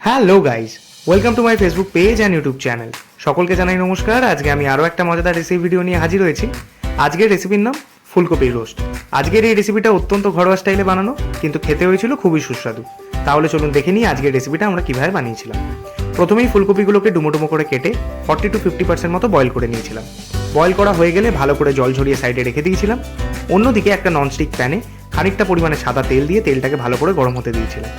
Hello guys, welcome to my Facebook page and YouTube channel. সকলকে জানাই নমস্কার। আজকে আমি আরও একটা মজাদার রেসিপি ভিডিও নিয়ে হাজির হয়েছি। আজকের রেসিপির নাম ফুলকপির রোস্ট। আজকের এই রেসিপিটা অত্যন্ত ঘরোয়া স্টাইলে বানানো, কিন্তু খেতে হয়েছিল খুবই সুস্বাদু। তাহলে চলুন দেখে নিই আজকের রেসিপিটা আমরা কীভাবে বানিয়েছিলাম। প্রথমেই ফুলকপিগুলোকে ডুমো ডুমো করে কেটে 40 to 50% মতো বয়েল করে নিয়েছিলাম। বয়েল করা হয়ে গেলে ভালো করে জল ঝরিয়ে সাইডে রেখে দিয়েছিলাম। অন্যদিকে একটা ননস্টিক প্যানে খানিকটা পরিমাণে সাদা তেল দিয়ে তেলটাকে ভালো করে গরম হতে দিয়েছিলাম।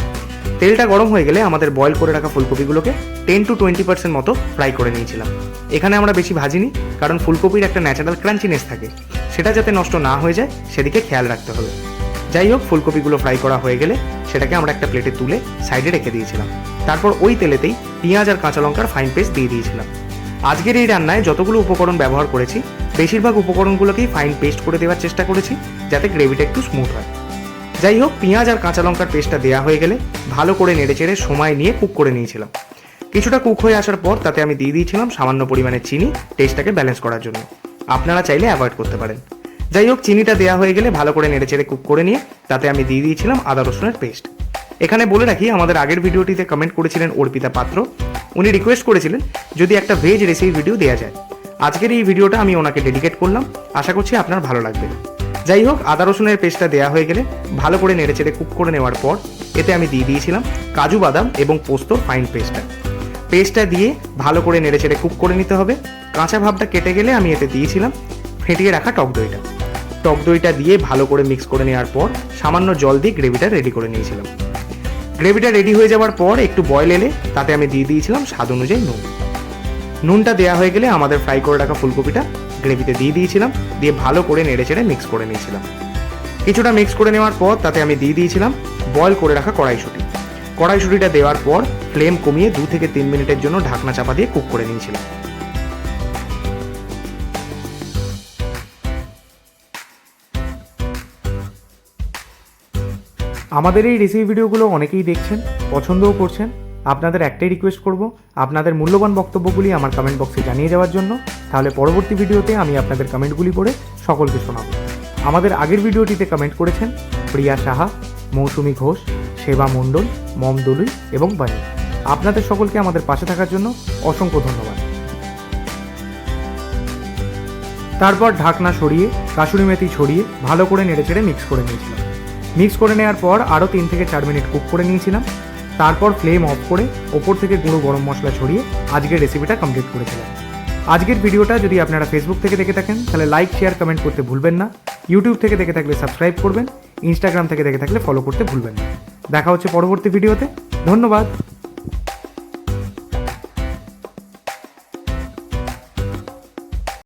তেলটা গরম হয়ে গেলে আমাদের বয়েল করে রাখা ফুলকপিগুলোকে 10 to 20% মতো ফ্রাই করে নিয়েছিলাম। এখানে আমরা বেশি ভাজিনি, কারণ ফুলকপির একটা ন্যাচারাল ক্রাঞ্চিনেস থাকে, সেটা যাতে নষ্ট না হয়ে যায় সেদিকে খেয়াল রাখতে হবে। যাই হোক, ফুলকপিগুলো ফ্রাই করা হয়ে গেলে সেটাকে আমরা একটা প্লেটে তুলে সাইডে রেখে দিয়েছিলাম। তারপর ওই তেলেতেই পেঁয়াজ আর কাঁচা লঙ্কার ফাইন পেস্ট দিয়ে দিয়েছিলাম। আজকের এই রান্নায় যতগুলো উপকরণ ব্যবহার করেছি, বেশিরভাগ উপকরণগুলোকেই ফাইন পেস্ট করে দেওয়ার চেষ্টা করেছি, যাতে গ্রেভিটা একটু স্মুথ হয়। যাই হোক, পেঁয়াজ আর কাঁচা লঙ্কার পেস্টটা দেওয়া হয়ে গেলে ভালো করে নেড়েচেড়ে সময় নিয়ে কুক করে নিয়েছিলাম। কিছুটা কুক হয়ে আসার পর তাতে আমি দিয়ে দিয়েছিলাম সামান্য পরিমাণে চিনি, টেস্টটাকে ব্যালেন্স করার জন্য। আপনারা চাইলে অ্যাভয়েড করতে পারেন। যাই হোক, চিনিটা দেওয়া হয়ে গেলে ভালো করে নেড়েচেড়ে কুক করে নিয়ে তাতে আমি দিয়ে দিয়েছিলাম আদা রসুনের পেস্ট। এখানে বলে রাখি, আমাদের আগের ভিডিওটিতে কমেন্ট করেছিলেন অর্পিতা পাত্র। উনি রিকোয়েস্ট করেছিলেন যদি একটা ভেজ রেসিপি ভিডিও দেওয়া যায়। আজকের এই ভিডিওটা আমি ওনাকে ডেডিকেট করলাম, আশা করছি আপনার ভালো লাগবে। যাই হোক, আদা রসুনের পেস্টটা দেওয়া হয়ে গেলে ভালো করে নেড়েচেড়ে কুক করে নেওয়ার পর এতে আমি দিয়ে দিয়েছিলাম কাজু বাদাম এবং পোস্তর ফাইন পেস্টটা দিয়ে ভালো করে নেড়েচেড়ে কুক করে নিতে হবে। কাঁচা ভাবটা কেটে গেলে আমি এতে দিয়েছিলাম ফেটিয়ে রাখা টক দইটা দিয়ে ভালো করে মিক্স করে নেওয়ার পর সামান্য জল দিয়ে গ্রেভিটা রেডি করে নিয়েছিলাম। গ্রেভিটা রেডি হয়ে যাওয়ার পর একটু বয়েল এলে তাতে আমি দিয়ে দিয়েছিলাম স্বাদ অনুযায়ী নুনটা দেওয়া হয়ে গেলে আমাদের ফ্রাই করে রাখা ফুলকপিটা গ্রেভিতে দিয়ে দিয়েছিলাম, দিয়ে ভালো করে নেড়েচেড়ে মিক্স করে নিয়েছিলাম। কিছুটা মিক্স করে নেওয়ার পর তাতে আমি দিয়ে দিয়েছিলাম বয়েল করে রাখা কড়াইশুঁটিটা দেওয়ার পর ফ্লেম কমিয়ে 2 থেকে 3 মিনিটের জন্য ঢাকনা চাপা দিয়ে কুক করে নিয়েছিলাম। আমাদের এই রেসিপি ভিডিওগুলো অনেকেই দেখছেন, পছন্দও করছেন। আপনাদের একটাই রিকোয়েস্ট করব, আপনাদের মূল্যবান বক্তব্যগুলি আমার কমেন্ট বক্সে জানিয়ে যাওয়ার জন্য। তাহলে পরবর্তী ভিডিওতে আমি আপনাদের কমেন্টগুলি পড়ে সকলকে শোনাব। আমাদের আগের ভিডিওটিতে কমেন্ট করেছেন প্রিয়া সাহা, মৌসুমী ঘোষ, সেবা মণ্ডল, মম দলুই এবং বাণী। আপনাদের সকলকে আমাদের পাশে থাকার জন্য অসংখ্য ধন্যবাদ। তারপর ঢাকনা সরিয়ে কাসুরি মেথি ছড়িয়ে ভালো করে নেড়েচেড়ে মিক্স করে নিয়েছিলাম। মিক্স করে নেওয়ার পর আরও 3 থেকে 4 মিনিট কুক করে নিয়েছিলাম। তারপর ফ্লেম অফ করে ওপর থেকে গুঁড়ো গরম মশলা ছড়িয়ে আজকের রেসিপিটা কমপ্লিট করেছিলাম। আজকের ভিডিওটা যদি আপনারা ফেসবুক থেকে দেখে থাকেন তাহলে লাইক, শেয়ার, কমেন্ট করতে ভুলবেন না। ইউটিউব থেকে দেখে থাকলে সাবস্ক্রাইব করবেন। ইনস্টাগ্রাম থেকে দেখে থাকলে ফলো করতে ভুলবেন না। দেখা হচ্ছে পরবর্তী ভিডিওতে। ধন্যবাদ।